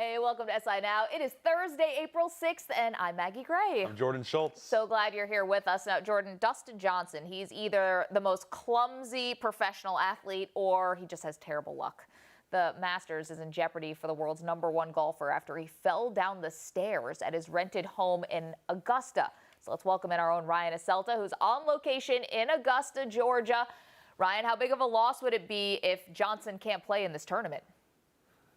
Hey, welcome to SI Now. It is Thursday, April 6th, and I'm Maggie Gray. I'm Jordan Schultz. So glad you're here with us. Now, Jordan, Dustin Johnson, he's either the most clumsy professional athlete or he just has terrible luck. The Masters is in jeopardy for the world's #1 golfer after he fell down the stairs at his rented home in Augusta. So let's welcome in our own Ryan Asselta, who's on location in Augusta, Georgia. Ryan, how big of a loss would it be if Johnson can't play in this tournament?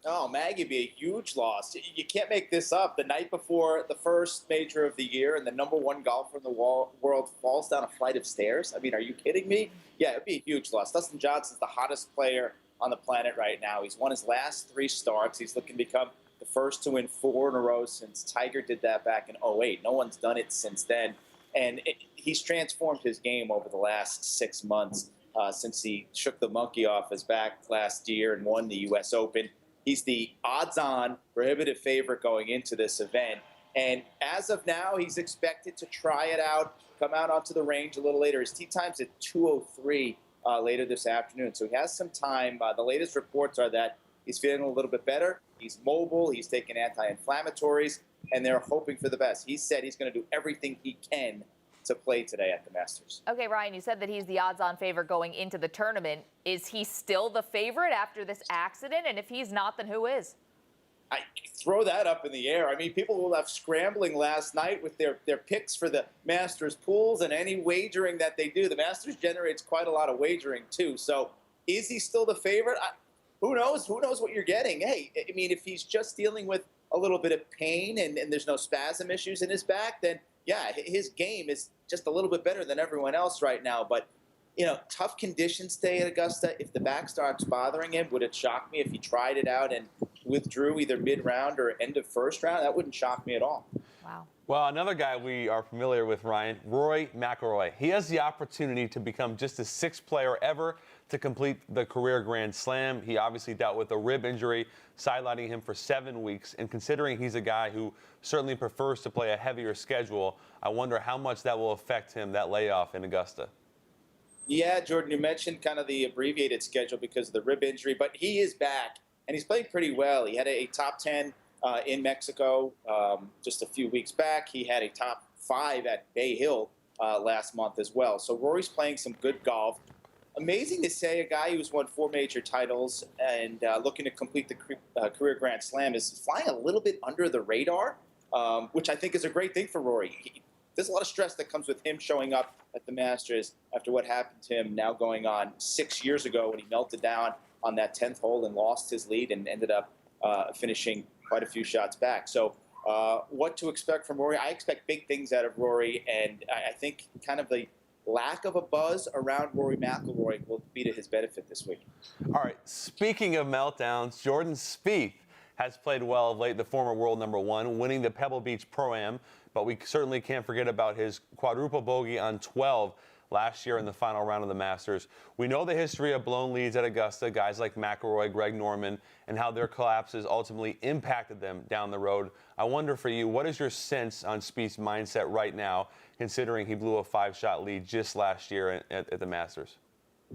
Oh, Maggie, it'd be a huge loss. You can't make this up. The night before the first major of the year and the #1 golfer in the world falls down a flight of stairs. I mean, are you kidding me? Yeah, it'd be a huge loss. Dustin Johnson's the hottest player on the planet right now. He's won his last 3 starts. He's looking to become the first to win 4 in a row since Tiger did that back in '08. No one's done it since then. And he's transformed his game over the last 6 months since he shook the monkey off his back last year and won the U.S. Open. He's the odds-on prohibitive favorite going into this event. And as of now, he's expected to try it out, come out onto the range a little later. His tee time's at 2:03 later this afternoon, so he has some time. The latest reports are that he's feeling a little bit better. He's mobile. He's taking anti-inflammatories, and they're hoping for the best. He said he's going to do everything he can to play today at the Masters. Okay, Ryan, you said that he's the odds-on favorite going into the tournament. Is he still the favorite after this accident? And if he's not, then who is? I throw that up in the air. I mean, people were left scrambling last night with their picks for the Masters pools and any wagering that they do. The Masters generates quite a lot of wagering, too. So is he still the favorite? Who knows? Who knows what you're getting? Hey, I mean, if he's just dealing with a little bit of pain and there's no spasm issues in his back, then yeah, his game is just a little bit better than everyone else right now. But, you know, tough conditions today at Augusta. If the back starts bothering him, would it shock me if he tried it out and withdrew either mid-round or end of first round? That wouldn't shock me at all. Wow. Well, another guy we are familiar with, Ryan, Rory McIlroy. He has the opportunity to become just the 6th player ever to complete the career Grand Slam. He obviously dealt with a rib injury, sidelining him for 7 weeks. And considering he's a guy who certainly prefers to play a heavier schedule, I wonder how much that will affect him, that layoff in Augusta. Yeah, Jordan, you mentioned kind of the abbreviated schedule because of the rib injury, but he is back, and he's played pretty well. He had a top 10 in Mexico just a few weeks back. He had a top 5 at Bay Hill last month as well. So Rory's playing some good golf. Amazing to say, a guy who's won 4 major titles and looking to complete the career Grand Slam is flying a little bit under the radar, which I think is a great thing for Rory. There's a lot of stress that comes with him showing up at the Masters after what happened to him now going on 6 years ago when he melted down on that 10th hole and lost his lead and ended up finishing quite a few shots back. So what to expect from Rory? I expect big things out of Rory, and I think kind of the lack of a buzz around Rory McIlroy will be to his benefit this week. All right, speaking of meltdowns, Jordan Speith has played well of late, the former world #1, winning the Pebble Beach Pro-Am, but we certainly can't forget about his quadruple bogey on 12 last year in the final round of the Masters. We know the history of blown leads at Augusta, guys like McIlroy, Greg Norman, and how their collapses ultimately impacted them down the road. I wonder for you, what is your sense on Spieth's mindset right now, considering he blew a 5-shot lead just last year at the Masters?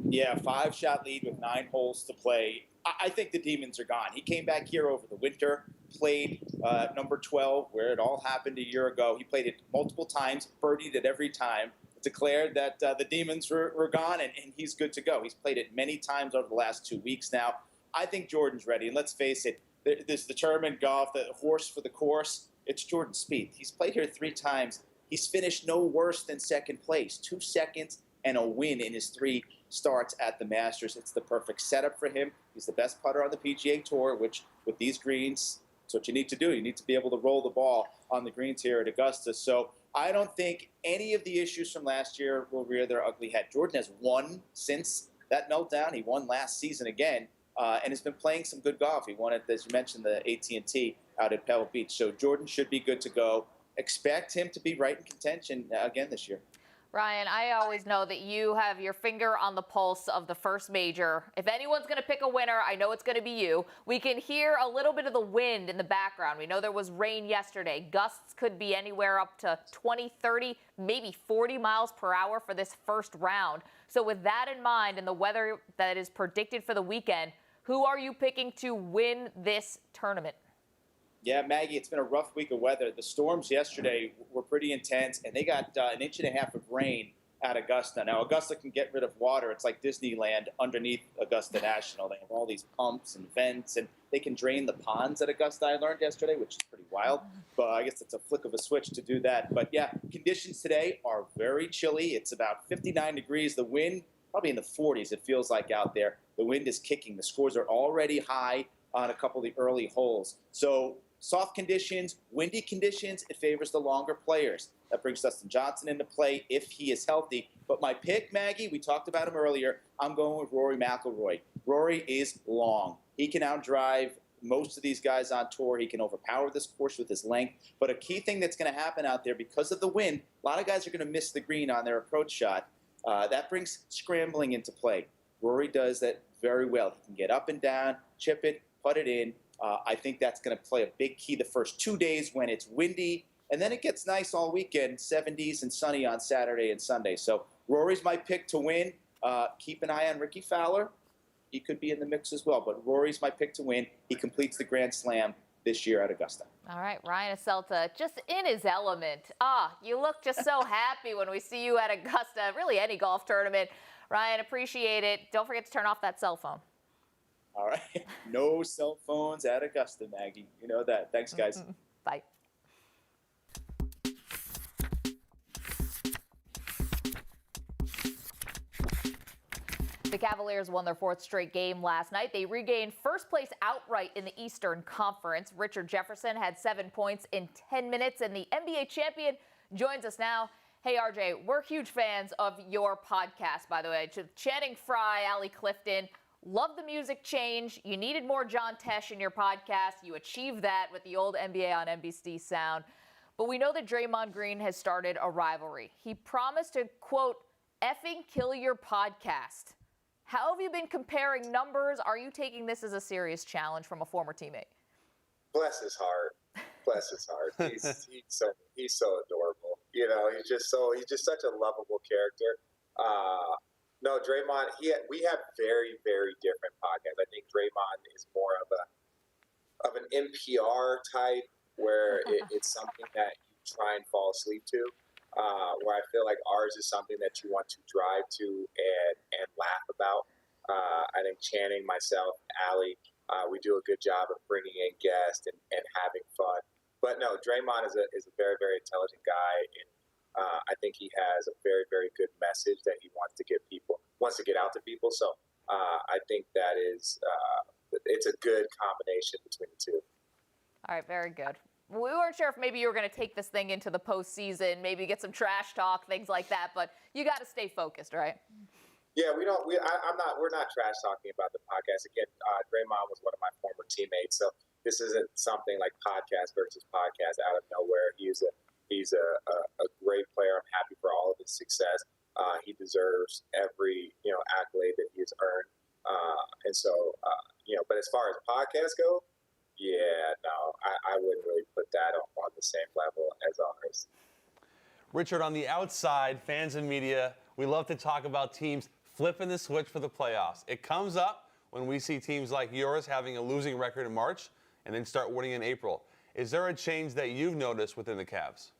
Yeah, 5-shot lead with 9 holes to play. I think the demons are gone. He came back here over the winter, played number 12, where it all happened a year ago. He played it multiple times, birdied it every time, declared that the demons were gone, and he's good to go. He's played it many times over the last 2 weeks now. I think Jordan's ready, and let's face it, this determined golf, the horse for the course, it's Jordan Spieth. He's played here 3 times. He's finished no worse than second place, 2 seconds and a win in his 3 starts at the Masters. It's the perfect setup for him. He's the best putter on the PGA Tour, which with these greens, that's what you need to do. You need to be able to roll the ball on the greens here at Augusta. So I don't think any of the issues from last year will rear their ugly head. Jordan has won since that meltdown. He won last season again, and has been playing some good golf. He won it, as you mentioned, the AT&T out at Pebble Beach. So Jordan should be good to go. Expect him to be right in contention again this year. Ryan, I always know that you have your finger on the pulse of the first major. If anyone's going to pick a winner, I know it's going to be you. We can hear a little bit of the wind in the background. We know there was rain yesterday. Gusts could be anywhere up to 20, 30, maybe 40 miles per hour for this first round. So with that in mind and the weather that is predicted for the weekend, who are you picking to win this tournament? Yeah, Maggie, it's been a rough week of weather. The storms yesterday were pretty intense, and they got an inch and a half of rain at Augusta. Now, Augusta can get rid of water. It's like Disneyland underneath Augusta National. They have all these pumps and vents, and they can drain the ponds at Augusta, I learned yesterday, which is pretty wild. But I guess it's a flick of a switch to do that. But, yeah, conditions today are very chilly. It's about 59 degrees. The wind, probably in the 40s, it feels like out there. The wind is kicking. The scores are already high on a couple of the early holes. So soft conditions, windy conditions, it favors the longer players. That brings Dustin Johnson into play if he is healthy. But my pick, Maggie, we talked about him earlier, I'm going with Rory McIlroy. Rory is long. He can outdrive most of these guys on tour. He can overpower this course with his length. But a key thing that's going to happen out there, because of the wind, a lot of guys are going to miss the green on their approach shot. That brings scrambling into play. Rory does that very well. He can get up and down, chip it, put it in. I think that's going to play a big key the first 2 days when it's windy. And then it gets nice all weekend, 70s and sunny on Saturday and Sunday. So Rory's my pick to win. Keep an eye on Ricky Fowler. He could be in the mix as well. But Rory's my pick to win. He completes the Grand Slam this year at Augusta. All right, Ryan Asselta, just in his element. You look just so happy when we see you at Augusta, really any golf tournament. Ryan, appreciate it. Don't forget to turn off that cell phone. All right. No cell phones at Augusta, Maggie. You know that. Thanks, guys. Bye. The Cavaliers won their fourth straight game last night. They regained first place outright in the Eastern Conference. Richard Jefferson had 7 points in 10 minutes, and the NBA champion joins us now. Hey, RJ, we're huge fans of your podcast, by the way. Channing Frye, Allie Clifton. Love the music change. You needed more John Tesh in your podcast. You achieved that with the old NBA on NBC sound. But we know that Draymond Green has started a rivalry. He promised to, quote, effing kill your podcast. How have you been comparing numbers? Are you taking this as a serious challenge from a former teammate? Bless his heart. Bless his heart. He's so adorable. You know, he's just such a lovable character. No, Draymond, we have very, very different podcasts. I think Draymond is more of an NPR type where it's something that you try and fall asleep to. Where I feel like ours is something that you want to drive to and laugh about. I think Channing, myself, Allie, we do a good job of bringing in guests and having fun. But no, Draymond is a very, very intelligent guy, and I think he has a very, very good message that he wants to get out to people. So I think that is it's a good combination between the two. All right, very good. We weren't sure if maybe you were going to take this thing into the postseason, maybe get some trash talk, things like that, but you got to stay focused, right? Yeah, we're not trash talking about the podcast. Again, Draymond was one of my former teammates, so this isn't something like podcast versus podcast out of nowhere. He's a great player. I'm happy for all of his success. He deserves every accolade that he has earned. And so but as far as podcasts go, yeah, no, I wouldn't really put that on the same level as ours. Richard, on the outside, fans and media, we love to talk about teams flipping the switch for the playoffs. It comes up when we see teams like yours having a losing record in March and then start winning in April. Is there a change that you've noticed within the Cavs?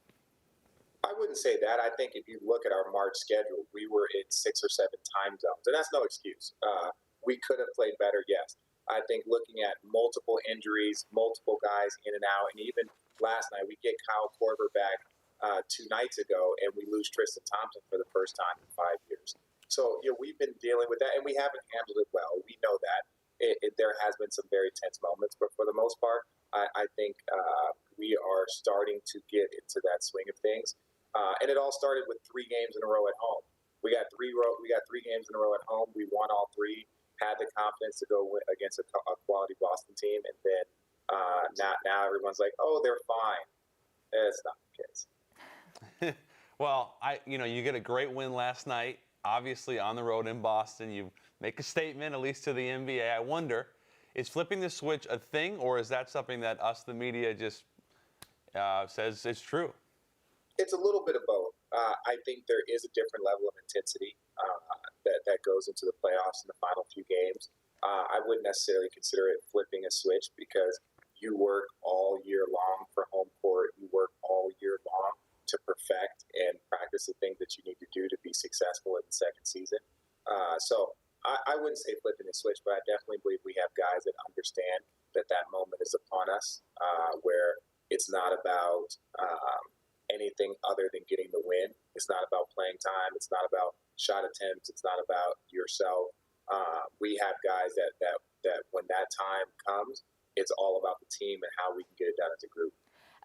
I wouldn't say that. I think if you look at our March schedule, we were in 6 or 7 time zones, and that's no excuse. We could have played better, yes. I think looking at multiple injuries, multiple guys in and out, and even last night, we get Kyle Korver back 2 nights ago, and we lose Tristan Thompson for the first time in 5 years. So, we've been dealing with that, and we haven't handled it well. We know that. There has been some very tense moments, but for the most part, I think we are starting to get into that swing of things. And it all started with 3 games in a row at home. We got 3 games in a row at home. We won all 3. Had the confidence to go win against a quality Boston team, and then now everyone's like, "Oh, they're fine." It's not the case. Well, you get a great win last night. Obviously, on the road in Boston, you make a statement, at least to the NBA. I wonder, is flipping the switch a thing, or is that something that us, the media, just says is true? It's a little bit of both. I think there is a different level of intensity that goes into the playoffs in the final few games. I wouldn't necessarily consider it flipping a switch because you work all year successful in the second season. So I wouldn't say flipping the switch, but I definitely believe we have guys that understand that moment is upon us, where it's not about anything other than getting the win. It's not about playing time. It's not about shot attempts. It's not about yourself. We have guys that when that time comes, it's all about the team and how we can get it done as a group.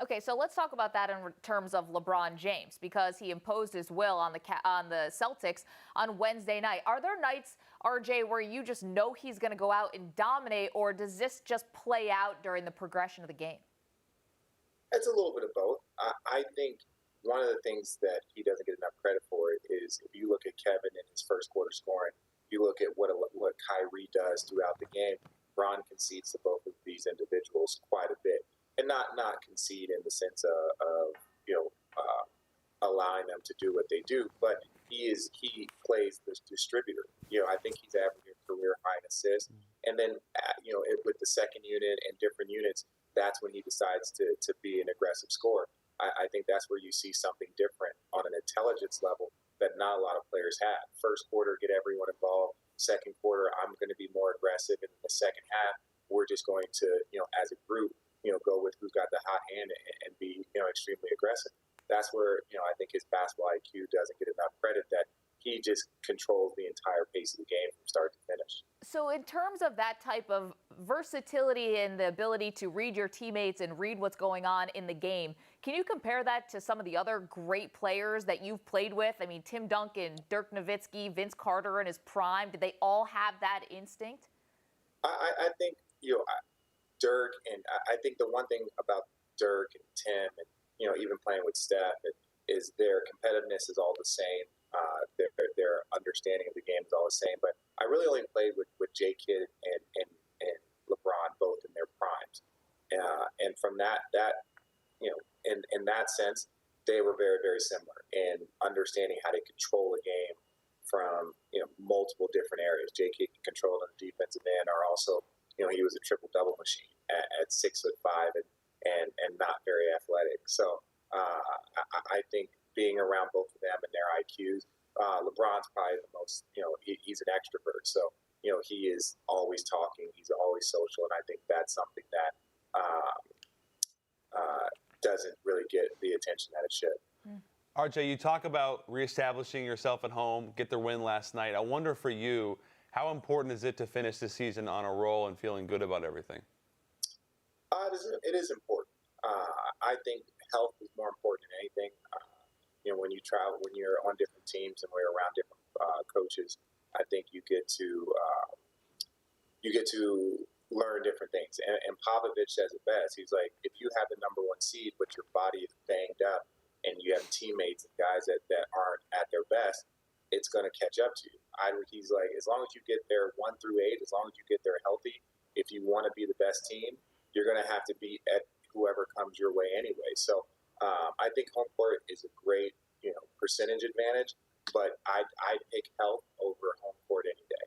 Okay, so let's talk about that in terms of LeBron James, because he imposed his will on the Celtics on Wednesday night. Are there nights, RJ, where you just know he's going to go out and dominate, or does this just play out during the progression of the game? It's a little bit of both. I think one of the things that he doesn't get enough credit for is if you look at Kevin in his first quarter scoring, you look at what Kyrie does throughout the game. Bron concedes to both of these individuals quite a bit, and not concede in the sense of allowing them to do what they do, but he plays the distributor. I think he's averaging career high in assists, and then with the second unit and different units, that's when he decides to be an aggressive scorer. I think that's where you see something different on an intelligence level that not a lot of players have. First quarter, get everyone involved. Second quarter, I'm going to be more aggressive. And in the second half, we're just going to, as a group, go with who's got the hot hand and be, extremely aggressive. That's where, I think his basketball IQ doesn't get enough credit, that he just controls the entire pace of the game from start to finish. So in terms of that type of versatility and the ability to read your teammates and read what's going on in the game, can you compare that to some of the other great players that you've played with? I mean, Tim Duncan, Dirk Nowitzki, Vince Carter in his prime, did they all have that instinct? I think, Dirk, and I think the one thing about Dirk and Tim and, even playing with Steph is their competitiveness is all the same. Their understanding of the game is all the same. But I really only played with J-Kidd and LeBron both in their primes. And from that in that sense, they were very, very similar in understanding how to control a game from, multiple different areas. J-Kidd controlled on the defensive end, or also, he was a triple-double machine at 6'5" and not very athletic. So I think being around both of them and their IQs, LeBron's probably the most, he's an extrovert. So, he is always talking. He's always social. And I think that's something that doesn't really get the attention that it should. RJ, you talk about reestablishing yourself at home, get the win last night. I wonder for you, how important is it to finish the season on a roll and feeling good about everything? It is important. I think health is more important than anything. When you travel, when you're on different teams and we're around different coaches, I think you get to learn different things. And Popovich says it best. He's like, if you have the number one seed, but your body is banged up, and you have teammates and guys that aren't at their best, it's going to catch up to you. He's like, as long as you get there 1 through 8, as long as you get there healthy, if you want to be the best team, you're going to have to beat whoever comes your way anyway. So I think home court is a great, percentage advantage, but I'd pick health over home court any day.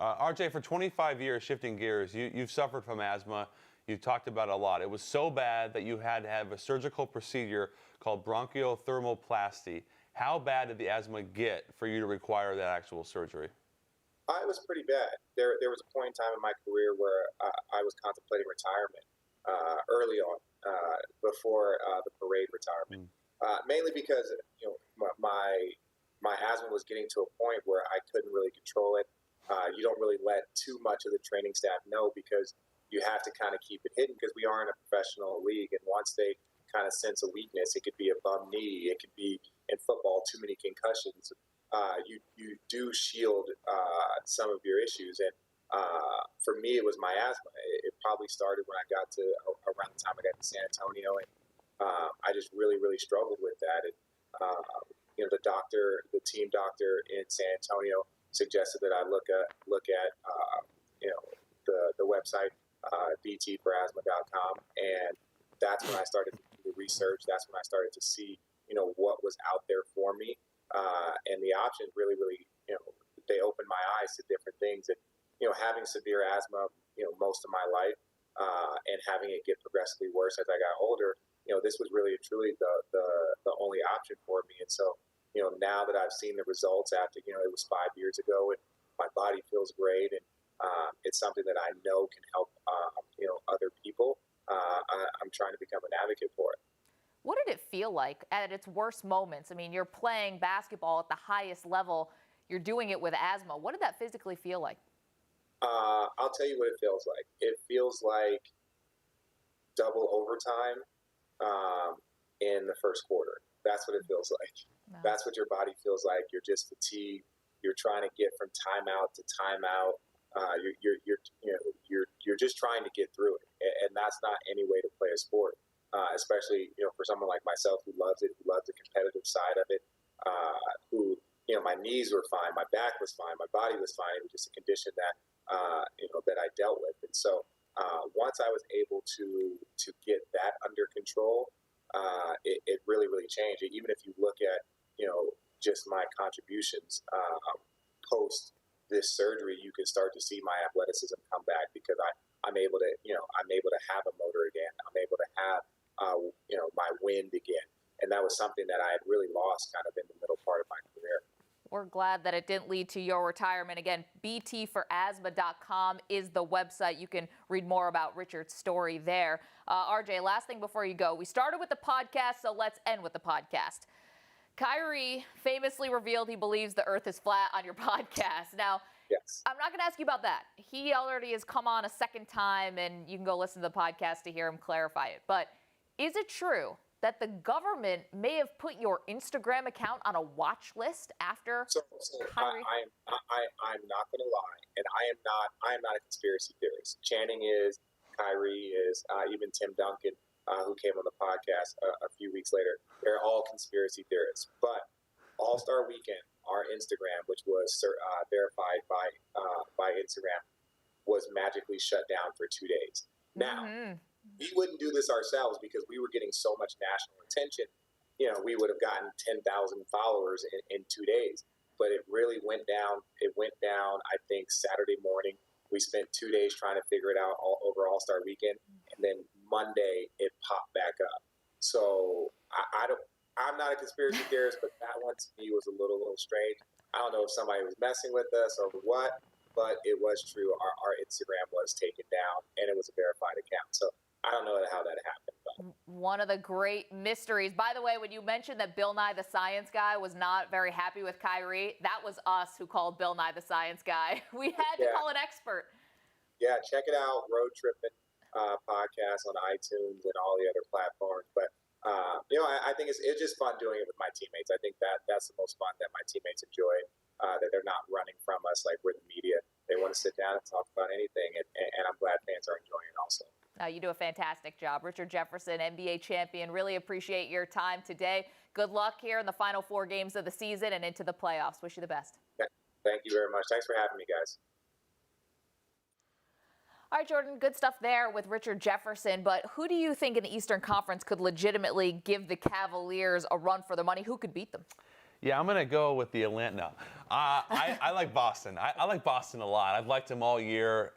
RJ, for 25 years, shifting gears, you've suffered from asthma. You've talked about it a lot. It was so bad that you had to have a surgical procedure called bronchothermoplasty. How bad did the asthma get for you to require that actual surgery? It was pretty bad. There was a point in time in my career where I was contemplating retirement early on, before the parade retirement. Mainly because my asthma was getting to a point where I couldn't really control it. You don't really let too much of the training staff know, because you have to kind of keep it hidden, because we are in a professional league, and once they kind of sense a weakness, it could be a bum knee, it could be in football too many concussions. You do shield some of your issues, and for me, it was my asthma. It probably started when I got to around the time I got to San Antonio, and I just really, really struggled with that. And the team doctor in San Antonio suggested that I look at the website btforasthma.com, and that's when I started to do the research. That's when I started to see what was out there for me, and the options really, really they opened my eyes to different things. And having severe asthma most of my life, and having it get progressively worse as I got older, this was really truly the only option for me. And so now that I've seen the results after, it was 5 years ago, and my body feels great, and it's something that I know can help, other people. I'm trying to become an advocate for it. What did it feel like at its worst moments? I mean, you're playing basketball at the highest level. You're doing it with asthma. What did that physically feel like? I'll tell you what it feels like. It feels like double overtime in the first quarter. That's what it feels like. No. That's what your body feels like. You're just fatigued. You're trying to get from timeout to timeout. You're just trying to get through it, and that's not any way to play a sport. Especially for someone like myself who loves it, who loves the competitive side of it. Who my knees were fine, my back was fine, my body was fine. It was just a condition that that I dealt with, and so once I was able to get that under control, it really changed. Even if you look at just my contributions post this surgery, you can start to see my athleticism come back because I'm able to have a motor again. I'm able to have my wind again, and that was something that I had really lost kind of in the middle part of my career. We're glad that it didn't lead to your retirement. Again, btforasthma.com is the website. You can read more about Richard's story there. RJ, last thing before you go. We started with the podcast, so let's end with the podcast. Kyrie famously revealed he believes the earth is flat on your podcast. Now, yes. I'm not going to ask you about that. He already has come on a second time, and you can go listen to the podcast to hear him clarify it. But is it true that the government may have put your Instagram account on a watch list after Kyrie? I'm not going to lie, and I am not a conspiracy theorist. Channing is, Kyrie is, even Tim Duncan, who came on the podcast a few weeks later. They're all conspiracy theorists. But All-Star Weekend, our Instagram, which was verified by Instagram, was magically shut down for 2 days. Now, we wouldn't do this ourselves because we were getting so much national attention. We would have gotten 10,000 followers in 2 days. But it really went down. It went down, I think, Saturday morning. We spent 2 days trying to figure it out over All-Star Weekend. And then Monday, it popped back up. So I'm not a conspiracy theorist, but that one to me was a little strange. I don't know if somebody was messing with us or what, but it was true. Our Instagram was taken down, and it was a verified account. So I don't know how that happened. But. One of the great mysteries. By the way, when you mentioned that Bill Nye the Science Guy was not very happy with Kyrie, that was us who called Bill Nye the Science Guy. We had to call an expert. Yeah, check it out, Road Tripping podcast on iTunes and all the other platforms. But I think it's just fun doing it with my teammates. I think that's the most fun that my teammates enjoy. That they're not running from us like we're the media. They want to sit down and talk about anything, and I'm glad fans are enjoying it also. You do a fantastic job. Richard Jefferson, NBA champion. Really appreciate your time today. Good luck here in the final 4 games of the season and into the playoffs. Wish you the best. Thank you very much. Thanks for having me, guys. All right, Jordan, good stuff there with Richard Jefferson. But who do you think in the Eastern Conference could legitimately give the Cavaliers a run for their money? Who could beat them? Yeah, I'm going to go with the Atlanta. I like Boston. I like Boston a lot. I've liked him all year.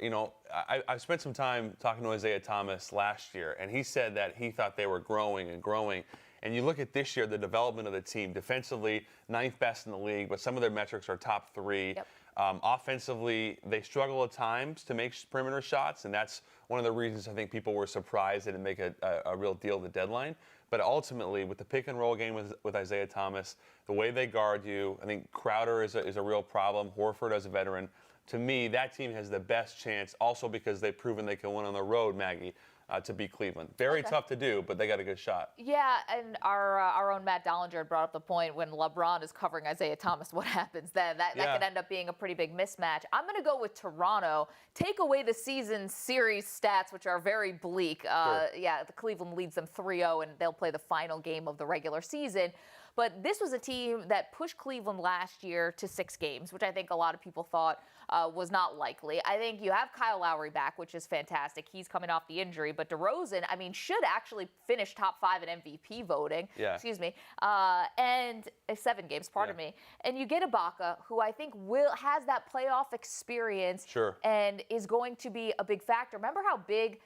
I spent some time talking to Isaiah Thomas last year, and he said that he thought they were growing and growing. And you look at this year, the development of the team, defensively, 9th best in the league, but some of their metrics are top 3. Yep. Offensively, they struggle at times to make perimeter shots, and that's one of the reasons I think people were surprised they didn't make a real deal at the deadline. But ultimately, with the pick-and-roll game with Isaiah Thomas, the way they guard you, I think Crowder is a real problem. Horford as a veteran. To me, that team has the best chance, also because they've proven they can win on the road, Maggie, to beat Cleveland. Very tough to do, but they got a good shot. Yeah, and our own Matt Dollinger brought up the point when LeBron is covering Isaiah Thomas, what happens then? That could end up being a pretty big mismatch. I'm going to go with Toronto. Take away the season series stats, which are very bleak. Sure. Yeah, the Cleveland leads them 3-0, and they'll play the final game of the regular season. But this was a team that pushed Cleveland last year to 6 games, which I think a lot of people thought was not likely. I think you have Kyle Lowry back, which is fantastic. He's coming off the injury. But DeRozan, should actually finish top 5 in MVP voting. Yeah. Excuse me. And 7 games, pardon me. And you get Ibaka, who I think has that playoff experience. Sure. And is going to be a big factor. Remember how big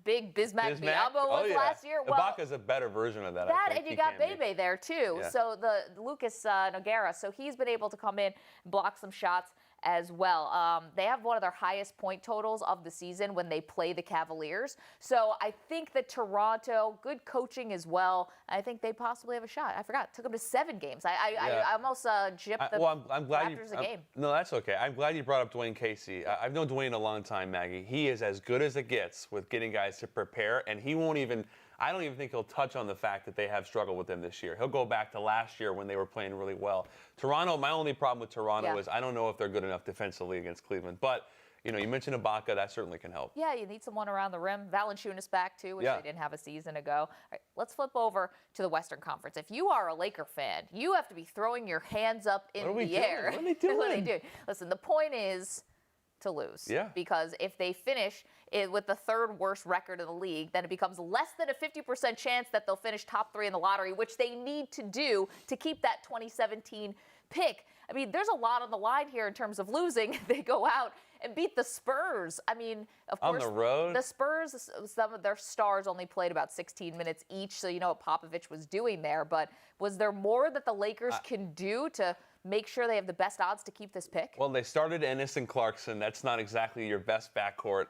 big Bismack Biyombo was last year. Well, Ibaka's a better version of that. That, and you got Bebe there too. Yeah. So the Lucas Nogueira, so he's been able to come in and block some shots as well. They have one of their highest point totals of the season when they play the Cavaliers. So I think that Toronto, good coaching as well. I think they possibly have a shot. I forgot. Took them to 7 games. I almost gypped the I'm glad Raptors a game. No, that's okay. I'm glad you brought up Dwayne Casey. I've known Dwayne a long time, Maggie. He is as good as it gets with getting guys to prepare, and he won't even – I don't even think he'll touch on the fact that they have struggled with him this year. He'll go back to last year when they were playing really well. Toronto, my only problem with Toronto is I don't know if they're good enough defensively against Cleveland. But, you know, you mentioned Ibaka, that certainly can help. Yeah, you need someone around the rim. Valanciunas back, too, which they didn't have a season ago. All right, let's flip over to the Western Conference. If you are a Laker fan, you have to be throwing your hands up in the air. What are they doing? What are they doing? Listen, the point is to lose. Yeah. Because if they finish with the 3rd worst record in the league, then it becomes less than a 50% chance that they'll finish top 3 in the lottery, which they need to do to keep that 2017 pick. I mean, there's a lot on the line here in terms of losing. They go out and beat the Spurs. I mean, of course, on the road, the Spurs, some of their stars only played about 16 minutes each, so you know what Popovich was doing there. But was there more that the Lakers can do to make sure they have the best odds to keep this pick? Well, they started Ennis and Clarkson. That's not exactly your best backcourt.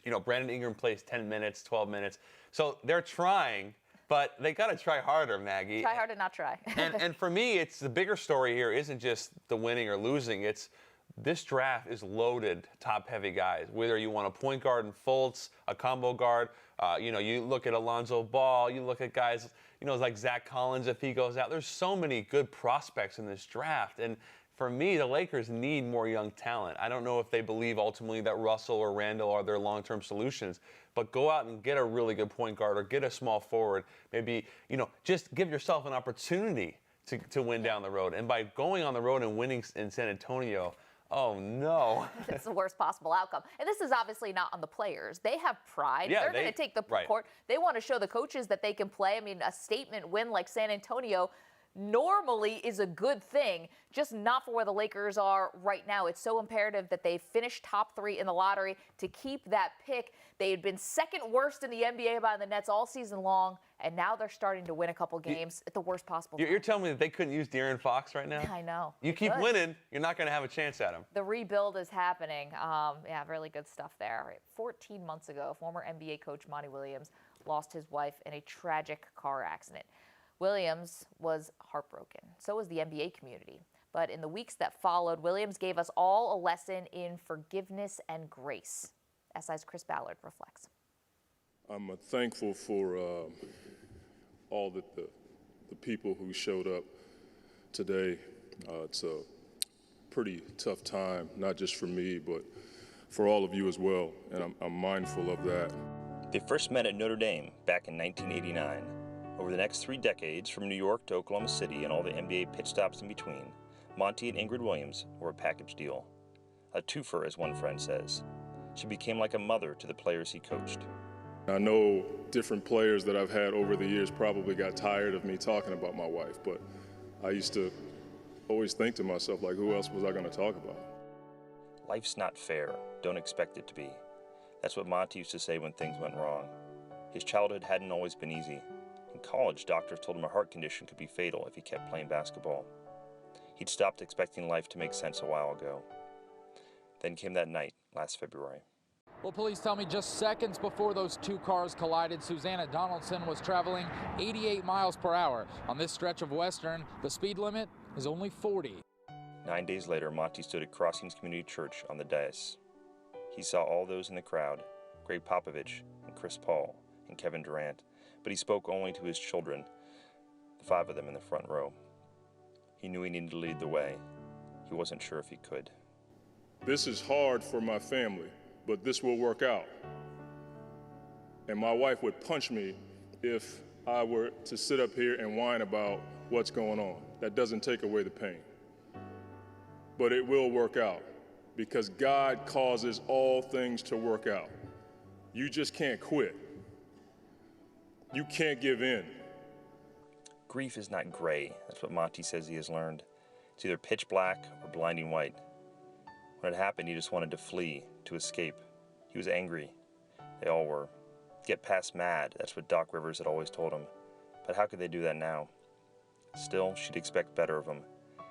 You know, Brandon Ingram plays 10 minutes, 12 minutes. So they're trying, but they got to try harder, Maggie. Try hard to not try. and for me, it's the bigger story here isn't just the winning or losing. It's this draft is loaded, top-heavy guys. Whether you want a point guard in Fultz, a combo guard, you know, you look at Alonzo Ball, you look at guys, you know, like Zach Collins if he goes out. There's so many good prospects in this draft. And for me, the Lakers need more young talent. I don't know if they believe ultimately that Russell or Randall are their long-term solutions, but go out and get a really good point guard or get a small forward. Maybe, you know, just give yourself an opportunity to win down the road. And by going on the road and winning in San Antonio, oh, no. It's the worst possible outcome. And this is obviously not on the players. They have pride. Yeah, They're going to take the court. They want to show the coaches that they can play. I mean, a statement win like San Antonio normally is a good thing, just not for where the Lakers are right now. It's so imperative that they finish top 3 in the lottery to keep that pick. They had been 2nd worst in the NBA by the Nets all season long, and now they're starting to win a couple games at the worst possible time. You're telling me that they couldn't use De'Aaron Fox right now? I know. You keep winning, you're not going to have a chance at him. The rebuild is happening. Yeah, really good stuff there. 14 months ago, former NBA coach Monty Williams lost his wife in a tragic car accident. Williams was heartbroken. So was the NBA community. But in the weeks that followed, Williams gave us all a lesson in forgiveness and grace. SI's Chris Ballard reflects. I'm thankful for all the people who showed up today. It's a pretty tough time, not just for me, but for all of you as well, and I'm mindful of that. They first met at Notre Dame back in 1989. Over the next 3 decades, from New York to Oklahoma City and all the NBA pit stops in between, Monty and Ingrid Williams were a package deal. A twofer, as one friend says. She became like a mother to the players he coached. I know different players that I've had over the years probably got tired of me talking about my wife, but I used to always think to myself, like, who else was I going to talk about? Life's not fair. Don't expect it to be. That's what Monty used to say when things went wrong. His childhood hadn't always been easy. In college, doctors told him a heart condition could be fatal if he kept playing basketball. He'd stopped expecting life to make sense a while ago. Then came that night, last February. Well, police tell me just seconds before those 2 cars collided, Susanna Donaldson was traveling 88 miles per hour. On this stretch of Western, the speed limit is only 40. 9 days later, Monty stood at Crossings Community Church on the dais. He saw all those in the crowd, Greg Popovich and Chris Paul and Kevin Durant, but he spoke only to his children, the 5 of them in the front row. He knew he needed to lead the way. He wasn't sure if he could. This is hard for my family, but this will work out. And my wife would punch me if I were to sit up here and whine about what's going on. That doesn't take away the pain. But it will work out because God causes all things to work out. You just can't quit. You can't give in. Grief is not gray. That's what Monty says he has learned. It's either pitch black or blinding white. When it happened, he just wanted to flee, to escape. He was angry. They all were. Get past mad, that's what Doc Rivers had always told him. But how could they do that now? Still, she'd expect better of him.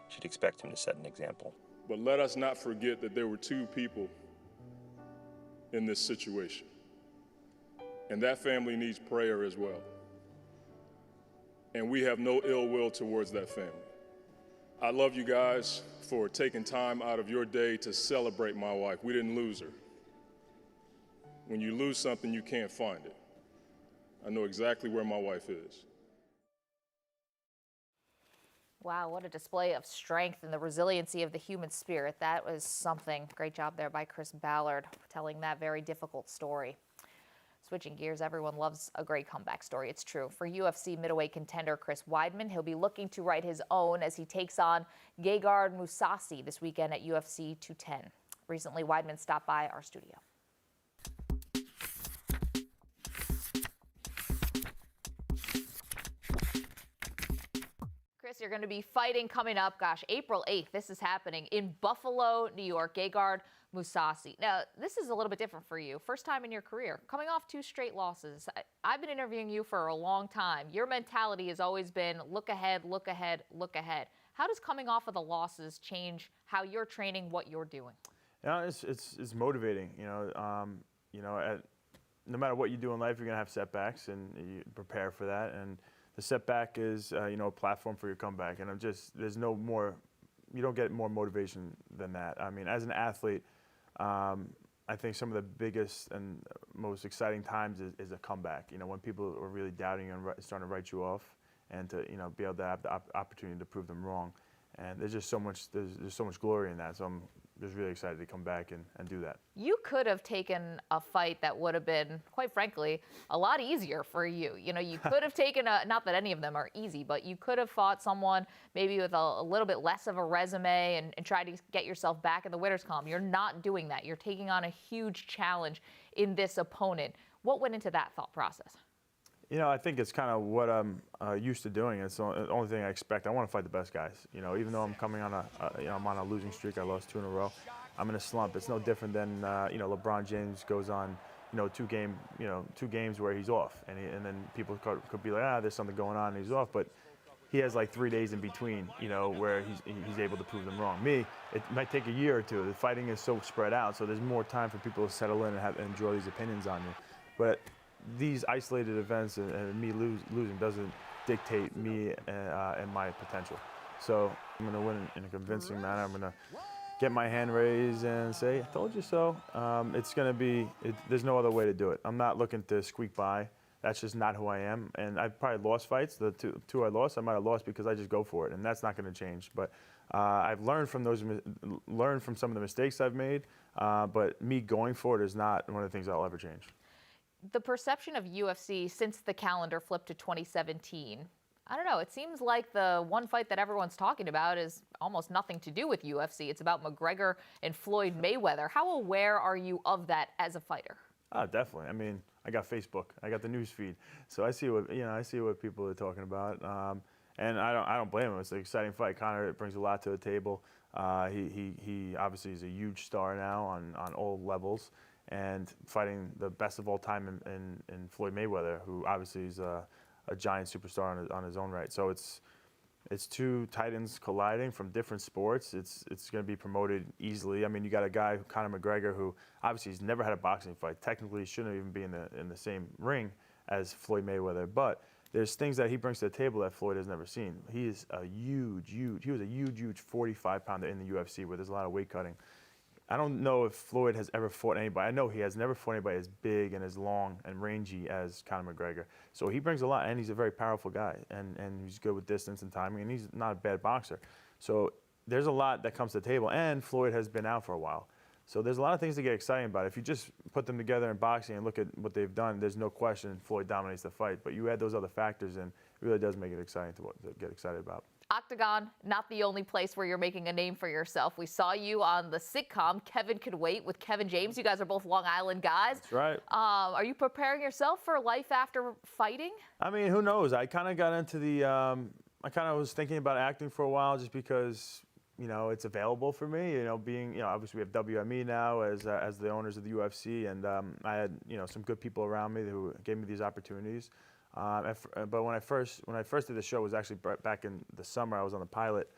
She'd expect him to set an example. But let us not forget that there were two people in this situation. And that family needs prayer as well. And we have no ill will towards that family. I love you guys for taking time out of your day to celebrate my wife. We didn't lose her. When you lose something, you can't find it. I know exactly where my wife is. Wow, what a display of strength and the resiliency of the human spirit. That was something. Great job there by Chris Ballard telling that very difficult story. Switching gears, everyone loves a great comeback story. It's true. For UFC middleweight contender Chris Weidman, he'll be looking to write his own as he takes on Gegard Mousasi this weekend at UFC 210. Recently, Weidman stopped by our studio. Chris, you're going to be fighting coming up, April 8th. This is happening in Buffalo, New York. Gegard Mousasi. Now, this is a little bit different for you. First time in your career, coming off 2 straight losses. I've been interviewing you for a long time. Your mentality has always been look ahead, look ahead, look ahead. How does coming off of the losses change how you're training, what you're doing? It's motivating. No matter what you do in life, you're gonna have setbacks, and you prepare for that. And the setback is, a platform for your comeback. And there's no more. You don't get more motivation than that. I mean, as an athlete, I think some of the biggest and most exciting times is a comeback. When people are really doubting you and starting to write you off, and to be able to have the opportunity to prove them wrong. And there's just so much. There's so much glory in that. So I'm just really excited to come back and do that. You could have taken a fight that would have been, quite frankly, a lot easier for you. You could have taken not that any of them are easy, but you could have fought someone maybe with a little bit less of a resume and tried to get yourself back in the winner's column. You're not doing that. You're taking on a huge challenge in this opponent. What went into that thought process? I think it's kind of what I'm used to doing. It's the only thing I expect. I want to fight the best guys. Even though I'm coming on I'm on a losing streak. I lost 2 in a row. I'm in a slump. It's no different than LeBron James goes on 2 games where he's off, and then people could be like, there's something going on, and he's off. But he has like 3 days in between, where he's able to prove them wrong. Me, it might take a year or 2. The fighting is so spread out, so there's more time for people to settle in and draw these opinions on you. But these isolated events and me losing doesn't dictate me and my potential. So I'm going to win in a convincing manner. I'm going to get my hand raised and say, I told you so. It's going to be, there's no other way to do it. I'm not looking to squeak by. That's just not who I am. And I've probably lost fights. The two I lost, I might have lost because I just go for it, and that's not going to change. But I've learned from some of the mistakes I've made, but me going for it is not one of the things I'll ever change. The perception of UFC since the calendar flipped to 2017, I don't know, it seems like the one fight that everyone's talking about is almost nothing to do with UFC. It's about McGregor and Floyd Mayweather. How aware are you of that as a fighter? Definitely. I mean, I got Facebook, I got the news feed, so I see what people are talking about, and I don't blame him. It's an exciting fight. Conor brings a lot to the table. He obviously is a huge star now on all levels, and fighting the best of all time in Floyd Mayweather, who obviously is a giant superstar on his own right. So it's 2 titans colliding from different sports. It's going to be promoted easily. I mean, you got a guy, Conor McGregor, who obviously he's never had a boxing fight. Technically, shouldn't even be in the same ring as Floyd Mayweather. But there's things that he brings to the table that Floyd has never seen. He was a huge 45-pounder in the UFC where there's a lot of weight cutting. I don't know if Floyd has ever fought anybody. I know he has never fought anybody as big and as long and rangy as Conor McGregor. So he brings a lot, and he's a very powerful guy, and he's good with distance and timing, and he's not a bad boxer. So there's a lot that comes to the table, and Floyd has been out for a while. So there's a lot of things to get excited about. If you just put them together in boxing and look at what they've done, there's no question Floyd dominates the fight. But you add those other factors in, it really does make it exciting to get excited about. Octagon, not the only place where you're making a name for yourself. We saw you on the sitcom Kevin Could Wait with Kevin James. You guys are both Long Island guys. That's right. Are you preparing yourself for life after fighting? I mean, who knows? I kind of got into I kind of was thinking about acting for a while just because, it's available for me. Being, obviously we have WME now as the owners of the UFC, and I had, some good people around me who gave me these opportunities. But when I first did the show, it was actually back in the summer. I was on the pilot.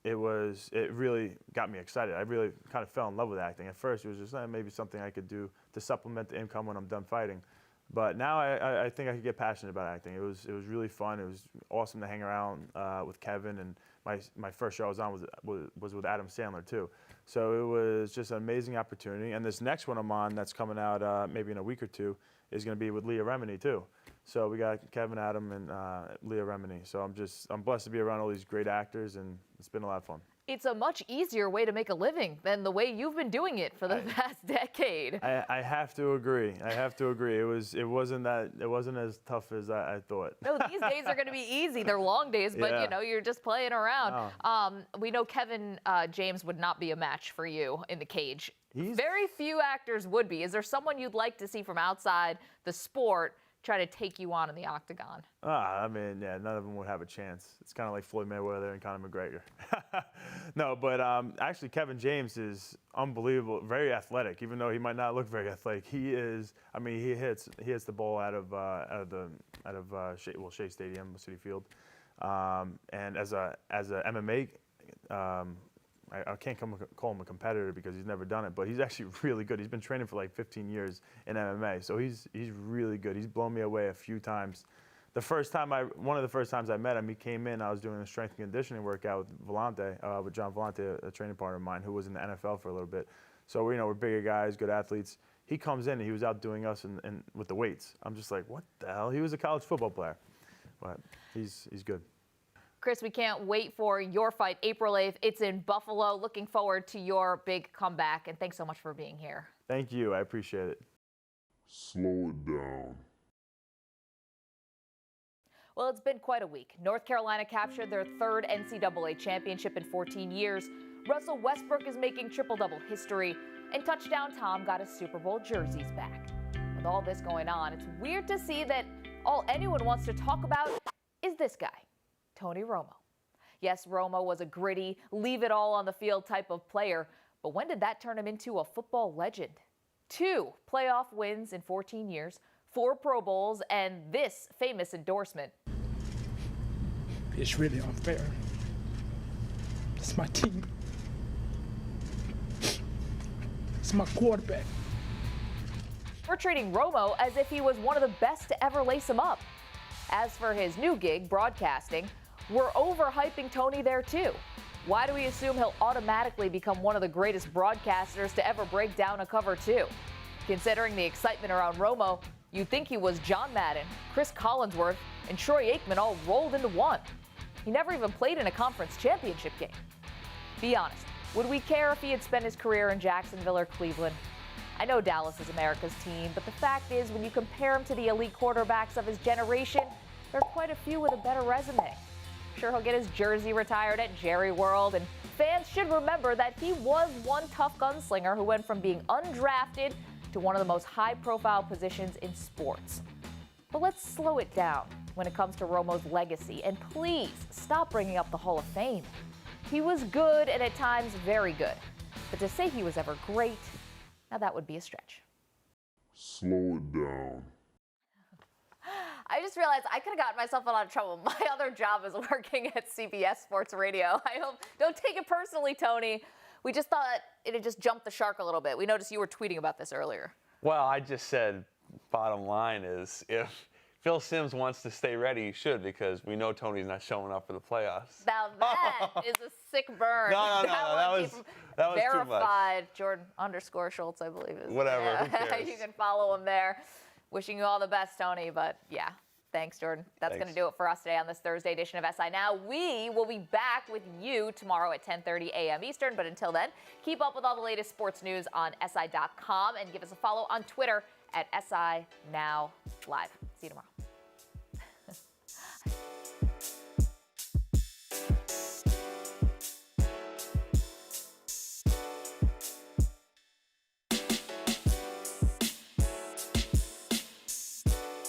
It really got me excited. I really kind of fell in love with acting. At first, it was just maybe something I could do to supplement the income when I'm done fighting. But now I think I could get passionate about acting. It was really fun. It was awesome to hang around with Kevin, and my first show I was on was with Adam Sandler too. So it was just an amazing opportunity. And this next one I'm on that's coming out maybe in a week or two is going to be with Leah Remini too. So we got Kevin, Adam, and Leah Remini. So I'm blessed to be around all these great actors, and it's been a lot of fun. It's a much easier way to make a living than the way you've been doing it for the past decade. I have to agree. It wasn't as tough as I thought. No, these days are going to be easy. They're long days, but Yeah. you're just playing around. Oh. We know Kevin James would not be a match for you in the cage. Very few actors would be. Is there someone you'd like to see from outside the sport try to take you on in the octagon? None of them would have a chance. It's kind of like Floyd Mayweather and Conor McGregor. No, but actually Kevin James is unbelievable, very athletic, even though he might not look very athletic. He is. He hits the ball out of Shea Stadium, City Field, and as a MMA. I can't call him a competitor because he's never done it, but he's actually really good. He's been training for like 15 years in MMA, so he's really good. He's blown me away a few times. One of the first times I met him, he came in. I was doing a strength and conditioning workout with John Vellante, a training partner of mine who was in the NFL for a little bit. So we're bigger guys, good athletes. He comes in and he was outdoing us and with the weights. I'm just like, what the hell? He was a college football player, but he's good. Chris, we can't wait for your fight April 8th. It's in Buffalo. Looking forward to your big comeback, and thanks so much for being here. Thank you. I appreciate it. Slow it down. Well, it's been quite a week. North Carolina captured their third NCAA championship in 14 years. Russell Westbrook is making triple-double history, and Touchdown Tom got his Super Bowl jerseys back. With all this going on, it's weird to see that all anyone wants to talk about is this guy, Tony Romo. Yes, Romo was a gritty, leave-it-all-on-the-field type of player, but when did that turn him into a football legend? 2 playoff wins in 14 years, 4 Pro Bowls, and this famous endorsement. It's really unfair. It's my team. It's my quarterback. We're treating Romo as if he was one of the best to ever lace him up. As for his new gig, broadcasting, we're overhyping Tony there too. Why do we assume he'll automatically become one of the greatest broadcasters to ever break down a cover 2? Considering the excitement around Romo, you'd think he was John Madden, Chris Collinsworth, and Troy Aikman all rolled into one. He never even played in a conference championship game. Be honest, would we care if he had spent his career in Jacksonville or Cleveland? I know Dallas is America's team, but the fact is when you compare him to the elite quarterbacks of his generation, there are quite a few with a better resume. Sure, he'll get his jersey retired at Jerry World, and fans should remember that he was one tough gunslinger who went from being undrafted to one of the most high-profile positions in sports. But let's slow it down when it comes to Romo's legacy, and please stop bringing up the Hall of Fame. He was good and at times very good, but to say he was ever great, now that would be a stretch. Slow it down. I just realized I could have gotten myself in a lot of trouble. My other job is working at CBS Sports Radio. I hope, don't take it personally, Tony. We just thought it had just jumped the shark a little bit. We noticed you were tweeting about this earlier. Well, I just said, bottom line is, if Phil Simms wants to stay ready, he should, because we know Tony's not showing up for the playoffs. Now that is a sick burn. No, that was verified. Jordan_Schultz, I believe is. Whatever, who cares? You can follow him there. Wishing you all the best, Tony. But yeah, thanks, Jordan. That's going to do it for us today on this Thursday edition of SI Now. We will be back with you tomorrow at 10:30 a.m. Eastern. But until then, keep up with all the latest sports news on SI.com and give us a follow on Twitter at SI Now Live. See you tomorrow.